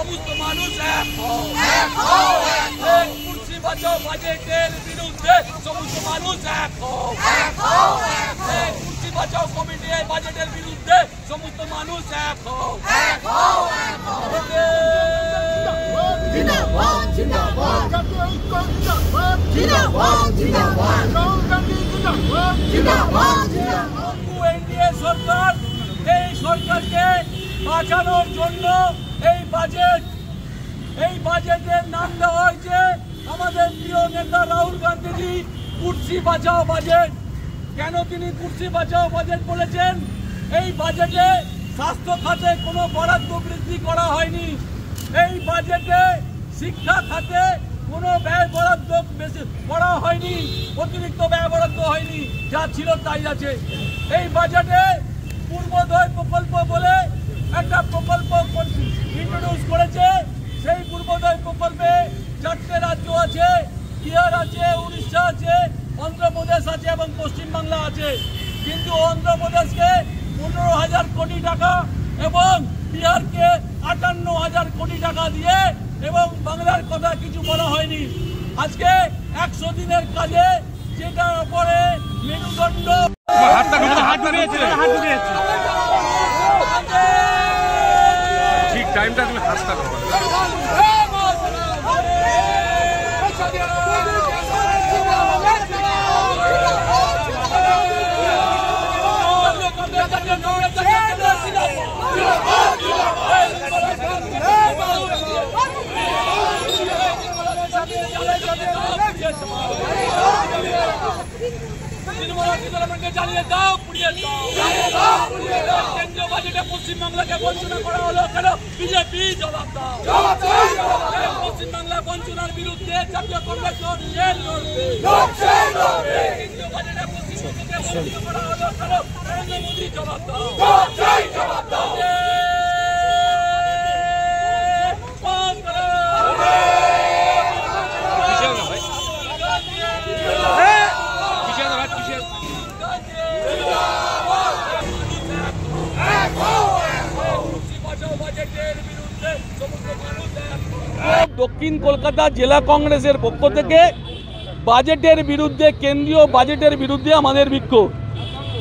সমস্ত মানুষ এক হও, কুর্সি বাঁচাও বাজেটের বিরুদ্ধে সমস্ত মানুষ এক হও, কুর্সি বাঁচাও কমিটির বাজেটের বিরুদ্ধে সমস্ত মানুষ এক হও। এনডিএ সরকার, এই সরকারকে বাঁচানোর জন্য এই বাজেটের নাম দেওয়া হয়েছে আমাদের প্রিয় নেতা রাহুল গান্ধীজি কুর্সি বাঁচাও বাজেট। কেন তিনি কুর্সি বাঁচাও বাজেট বলেছেন? এই বাজেটে স্বাস্থ্য খাতে কোনো বরাদ্দ বৃদ্ধি করা হয়নি, এই বাজেটে শিক্ষা খাতে কোনো ব্যয় বরাদ্দ বেশি করা হয়নি, অতিরিক্ত ব্যয় বরাদ্দ হয়নি, যা ছিল তাই আছে। এই বাজেটে পূর্বোদয় প্রকল্প বলে একটা প্রকল্প ইন্ট্রোডিউস করেছে। সেই পূর্বোদয় প্রকল্পে 4টে রাজ্য আছে, বিহার আছে, উড়িষ্যা আছে, অন্ধ্রপ্রদেশ আছে এবং পশ্চিমবাংলা আছে। কিন্তু অন্ধ্রপ্রদেশকে 15,000 কোটি টাকা এবং বিহারকে 58,000 কোটি টাকা দিয়ে এবং বাংলার কথা কিছু বলা হয়নি। আজকে 100 দিনের কাজে যেটার উপরে মেরুদণ্ড ঠিক টাইমটা তুমি হাসতে পারো। জ্বালিয়ে দাও, পুড়িয়ে দাও। কেন্দ্রীয় বাজেটে পশ্চিমবাংলাকে বঞ্চনা করা হলো কেন? বিজেপি জবাব দাও। পশ্চিমবাংলা বঞ্চনার বিরুদ্ধে জাতীয় কংগ্রেস লড়বে। কেন্দ্রীয় বাজেটে পশ্চিমবঙ্গকে বঞ্চিত করা হলো কেন? নরেন্দ্র মোদী জবাব দাও। দক্ষিণ কলকাতা জেলা কংগ্রেসের পক্ষ থেকে বাজেটের বিরুদ্ধে, কেন্দ্রীয় বাজেটের বিরুদ্ধে আমাদের বিক্ষোভ।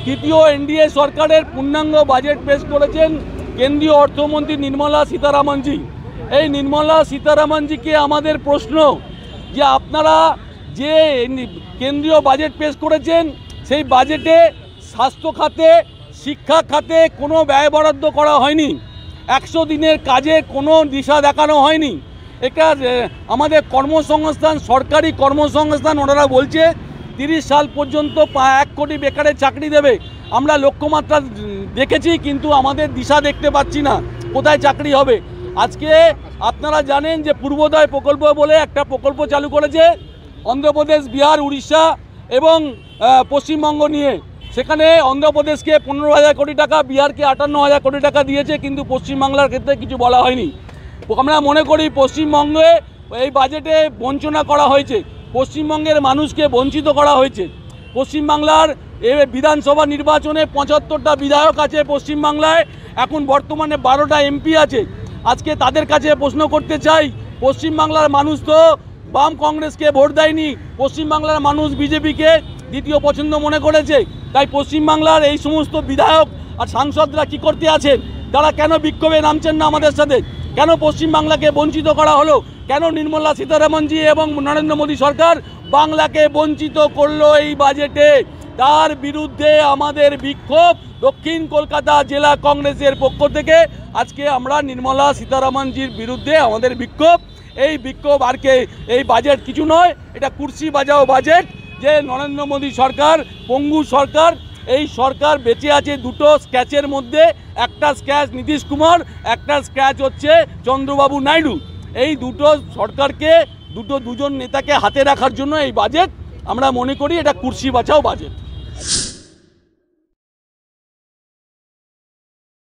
তৃতীয় এনডিএ সরকারের পূর্ণাঙ্গ বাজেট পেশ করেছেন কেন্দ্রীয় অর্থমন্ত্রী নির্মলা সীতারামনজি। এই নির্মলা সীতারামনজিকে আমাদের প্রশ্ন যে আপনারা যে কেন্দ্রীয় বাজেট পেশ করেছেন সেই বাজেটে স্বাস্থ্য খাতে, শিক্ষা খাতে কোনো ব্যয় বরাদ্দ করা হয়নি, 100 দিনের কাজে কোনো দিশা দেখানো হয়নি। এটা আমাদের কর্মসংস্থান, সরকারি কর্মসংস্থান ওনারা বলছে 30 সাল পর্যন্ত 1 কোটি বেকারের চাকরি দেবে। আমরা লক্ষ্যমাত্রা দেখেছি কিন্তু আমাদের দিশা দেখতে পাচ্ছি না কোথায় চাকরি হবে। আজকে আপনারা জানেন যে পূর্বোদয় প্রকল্প বলে একটা প্রকল্প চালু করেছে অন্ধ্রপ্রদেশ, বিহার, উড়িষ্যা এবং পশ্চিমবঙ্গ নিয়ে। সেখানে অন্ধ্রপ্রদেশকে 15,000 কোটি টাকা, বিহারকে 58,000 কোটি টাকা দিয়েছে, কিন্তু পশ্চিমবাংলার ক্ষেত্রে কিছু বলা হয়নি। আমরা মনে করি পশ্চিমবঙ্গে এই বাজেটে বঞ্চনা করা হয়েছে, পশ্চিমবঙ্গের মানুষকে বঞ্চিত করা হয়েছে। পশ্চিমবাংলার বিধানসভা নির্বাচনে 75টা বিধায়ক আছে পশ্চিমবাংলায়, এখন বর্তমানে 12টা এমপি আছে। আজকে তাদের কাছে প্রশ্ন করতে চাই, পশ্চিমবাংলার মানুষ তো বাম কংগ্রেসকে ভোট দেয়নি, পশ্চিমবাংলার মানুষ বিজেপিকে দ্বিতীয় পছন্দ মনে করেছে। তাই পশ্চিমবাংলার এই সমস্ত বিধায়ক আর সাংসদরা কি করতে আছেন? তারা কেন বিক্ষোভে নামছেন না আমাদের সাথে? কেন পশ্চিমবাংলাকে বঞ্চিত করা হলো? কেন নির্মলা সীতারামনজি এবং নরেন্দ্র মোদী সরকার বাংলাকে বঞ্চিত করলো এই বাজেটে? তার বিরুদ্ধে আমাদের বিক্ষোভ দক্ষিণ কলকাতা জেলা কংগ্রেসের পক্ষ থেকে। আজকে আমরা নির্মলা সীতারামনজির বিরুদ্ধে আমাদের বিক্ষোভ। এই বিক্ষোভ আর কে, এই বাজেট কিছু নয়, এটা কুর্সি বাজাও বাজেট। যে নরেন্দ্র মোদী সরকার পঙ্গু সরকার, এই সরকার বেঁচে আছে দুটো স্ক্যাচের মধ্যে, একটা স্ক্যাচ নীতিশ কুমার, একটা স্ক্যাচ হচ্ছে চন্দ্রবাবু নাইডু। এই দুটো সরকারকে, দুজন নেতাকে হাতে রাখার জন্য এই বাজেট। আমরা মনে করি এটা কুর্সি বাঁচাও বাজেট।